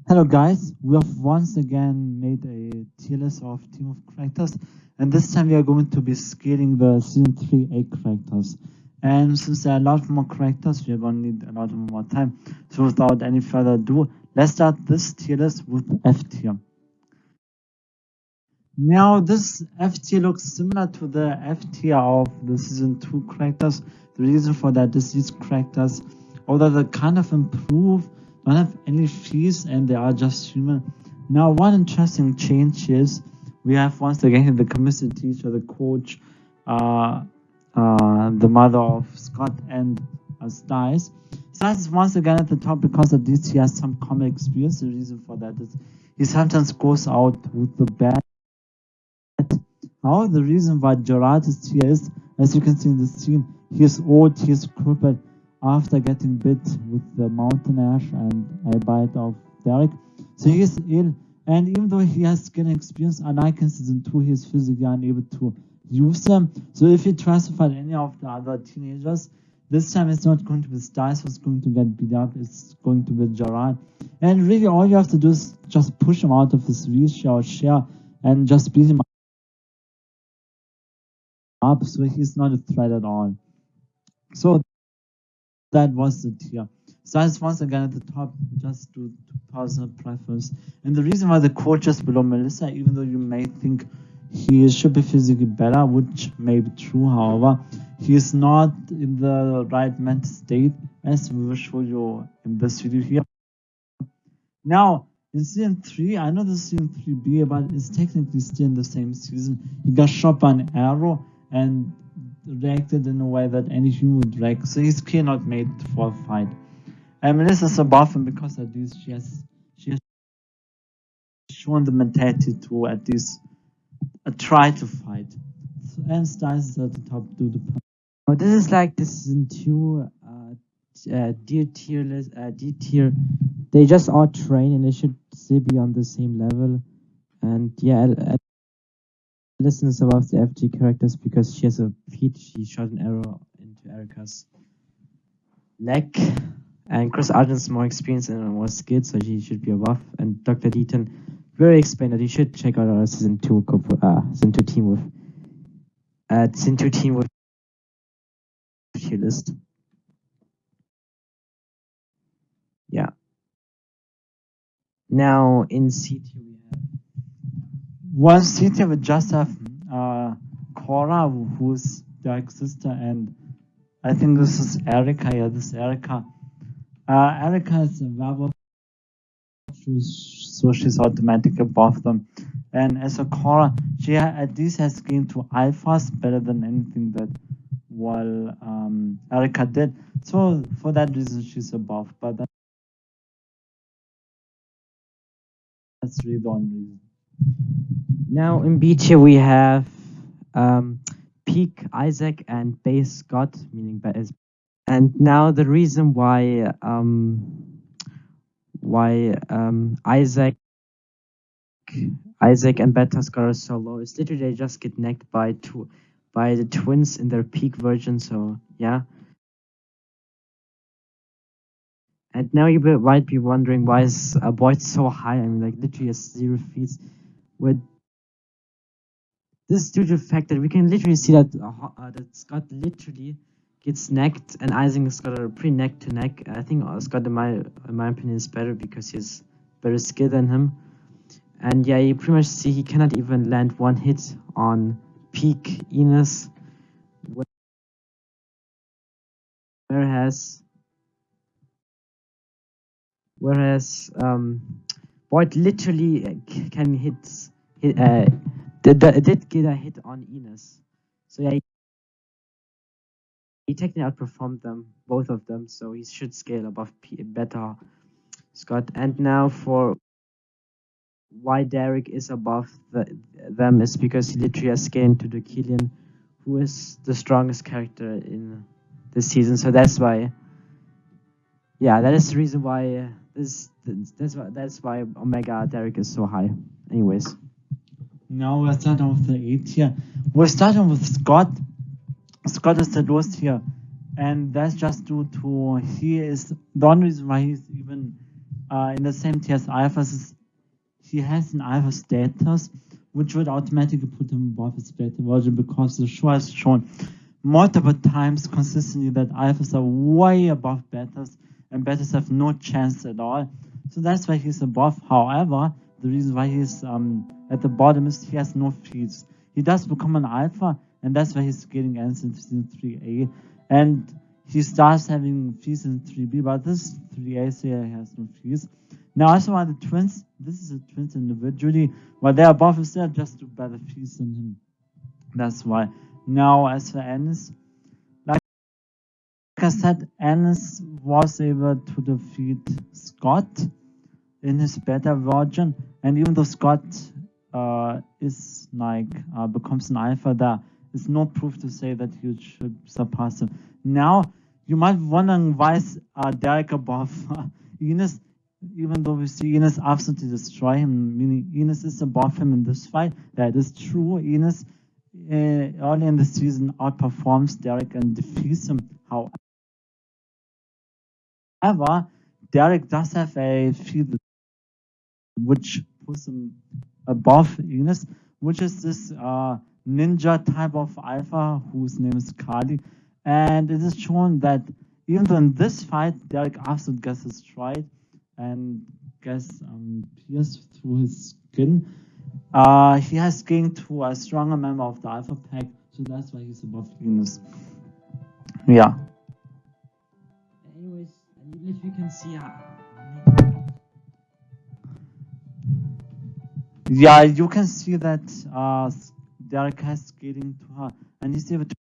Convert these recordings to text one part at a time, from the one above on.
Hello guys, we have once again made a tier list of team of characters, and this time we are going to be scaling the season 3 A characters. And since there are a lot more characters, we are going to need a lot more time. So without any further ado, let's start this tier list with F tier. Now this F tier looks similar to the F tier of the season 2 characters. The reason for that is these characters, although they kind of improve, don't have any fees and they are just human. Now one interesting change is we have once again the chemistry teacher, the coach, uh, the mother of Scott and Stiles. Stiles is once again at the top because at least he has some comic experience. The reason for that is he sometimes goes out with the bad. Now, the reason why Gerard is here is, as you can see in the scene, he is old, he is crippled after getting bit with the mountain ash and a bite of Derek. So he is ill, and even though he has skin experience, unlike in season 2, he is physically unable to use them. So if he tries to fight any of the other teenagers, this time it's not going to be Stiles who's going to get beat up, it's going to be Gerard. And really, all you have to do is just push him out of his reach or share and just beat him up, so he's not a threat at all. So that was the tier. So that's once again at the top, just to personal preference. And the reason why the coach is below Melissa, even though you may think he should be physically better, which may be true, however, he is not in the right mental state, as we will show you in this video here. Now, in season 3, I know this is season 3B, but it's technically still in the same season. He got shot by an arrow and reacted in a way that any human would react. So he's clearly not made for a fight. And Melissa's above him because at least she has shown the mentality to at least try to fight. So, and Stiles is at the top due to. Oh, this is like the season 2 D tier list, D tier. They just all train and they should still be on the same level. And yeah, Alison is above the FG characters because she has a feat. She shot an arrow into Erica's leg. And Chris Arden's more experienced and more skilled, so she should be above. And Dr. Deaton very explained that you should check out our season 2 team with tier list. Yeah. Now in C tier we have One C tier we just have Cora, who's Derek's sister, and I think this is Erica. Yeah, this is Erica. Erica is a werewolf, so she's automatically above them. And as a Cora, she at least has gained to alphas better than anything that Erica did. So for that reason, she's above. But that's really the only reason. now in B tier we have Peak Isaac and Base Scott, meaning base. And now the reason why Isaac and Beta Scott are so low is literally they just get necked by the twins in their peak version. So yeah. And now you might be wondering why is Boyd so high? I mean, like literally has 0 feats. With this is due to the fact that we can literally see that that Scott literally gets necked, and Isaac has got a pretty neck to neck. I think Scott, in my opinion, is better because he has better skill than him. And yeah, you pretty much see he cannot even land one hit on peak Enos, whereas Boyd literally can did get a hit on Enos. So yeah, he technically outperformed them, both of them. So he should scale above Beta Scott. And now for why Derek is above them is because he literally has scaled into the Killian, who is the strongest character in this season. So that's why. Yeah, that is the reason why that's why Omega Derek is so high. Anyways. Now we're starting with the A tier. We're starting with Scott. Scott is the lowest here, and that's just due to he is the only reason why he's even in the same tier as Alphas, he has an Alpha status, which would automatically put him above his beta version because the show has shown multiple times consistently that Alphas are way above betas and betas have no chance at all. So that's why he's above. However, the reason why he's at the bottom is he has no feeds. He does become an Alpha, and that's why he's getting ends in season 3A. And he starts having fees in 3B, but this 3A here has no fees. Now, as for the twins, this is the twins individually. While they're above us, they're just do better fees than him. That's why. Now, as for Ennis, like I said, Ennis was able to defeat Scott in his beta version, and even though Scott is like becomes an alpha, there is no proof to say that he should surpass him. Now, you might be wondering why is Derek above Enos, even though we see Enos absolutely destroy him, meaning Enos is above him in this fight. That is true. Enos early in the season outperforms Derek and defeats him. However, Derek does have a field which puts him above Enos, which is this ninja type of alpha whose name is Kali. And it is shown that even though in this fight, Derek absolutely gets destroyed and gets pierced through his skin, he has gained to a stronger member of the Alpha Pack, so that's why he's above Enos. Yeah. Anyways, if you can see Yeah, you can see that Derek has getting to her, and he's able to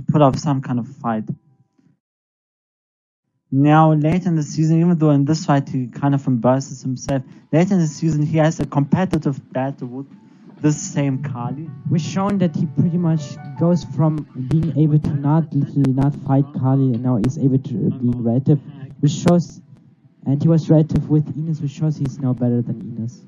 put up some kind of fight. Now, late in the season, even though in this fight he kind of embarrasses himself, late in the season he has a competitive battle with this same Kali. we've shown that he pretty much goes from being able to literally not fight Kali, and now he's able to being relative, which shows, and he was relative with Enos, which shows he's now better than Enos.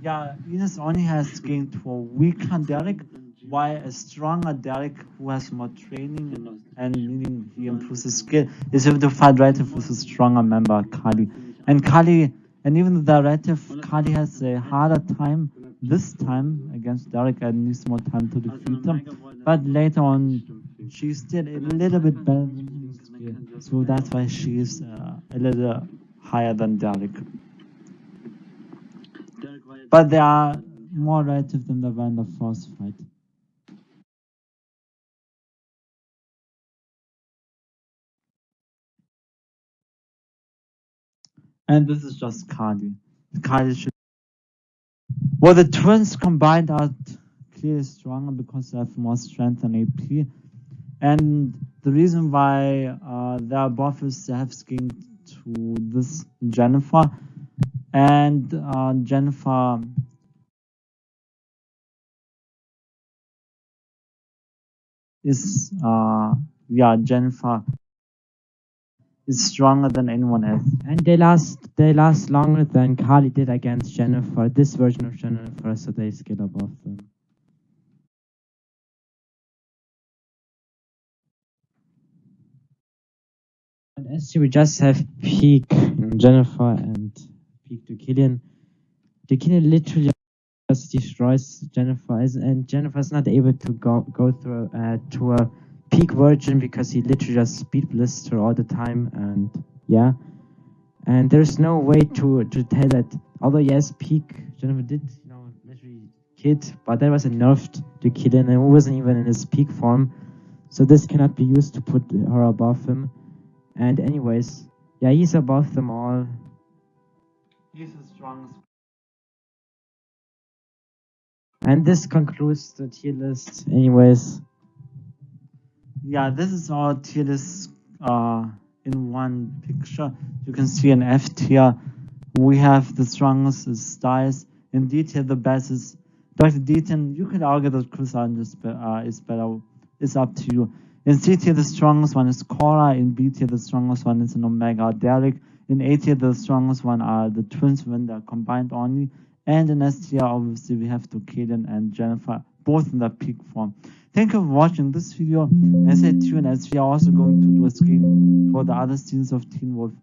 Yeah, Enos only has gained to a weaker Derek, while a stronger Derek who has more training and meaning he improves his skill is able to fight relative with a stronger member, Kali. And Kali, and even though the relative, Kali has a harder time this time against Derek and needs more time to defeat him. But later on, she's still a little bit better than him in skill. So that's why she's a little higher than Derek. But they are more relative than they were in the first fight. And this is just Kali. Kali should. Well, the twins combined are clearly stronger because they have more strength and AP. And the reason why they are above is they have skinned to this Jennifer. And Jennifer is Jennifer is stronger than anyone else. And they last longer than Kali did against Jennifer, this version of Jennifer, so they skill above them. And as we just have peak Jennifer and peak to Killian, the Killian literally just destroys Jennifer, and Jennifer's not able to go through to a peak version because he literally just speed blitzed her all the time, and yeah. And there's no way to tell that, although yes, peak Jennifer did, literally hit, but that was a nerfed to Killian, and it wasn't even in his peak form. So this cannot be used to put her above him. And anyways, yeah, he's above them all. He's the strongest. And this concludes the tier list. Anyways. Yeah, this is our tier list in one picture. You can see an F tier. We have the strongest is Styles. In D tier, the best is Dr. Deaton. You could argue that Chris Arden is better. It's up to you. In C tier, the strongest one is Cora. In B tier, the strongest one is an Omega Derek. In A tier, the strongest one are the twins when they're combined only. And in S tier, obviously, we have to Kaden and Jennifer. both in their peak form. Thank you for watching this video, and stay tuned as we are also going to do a screening for the other scenes of Teen Wolf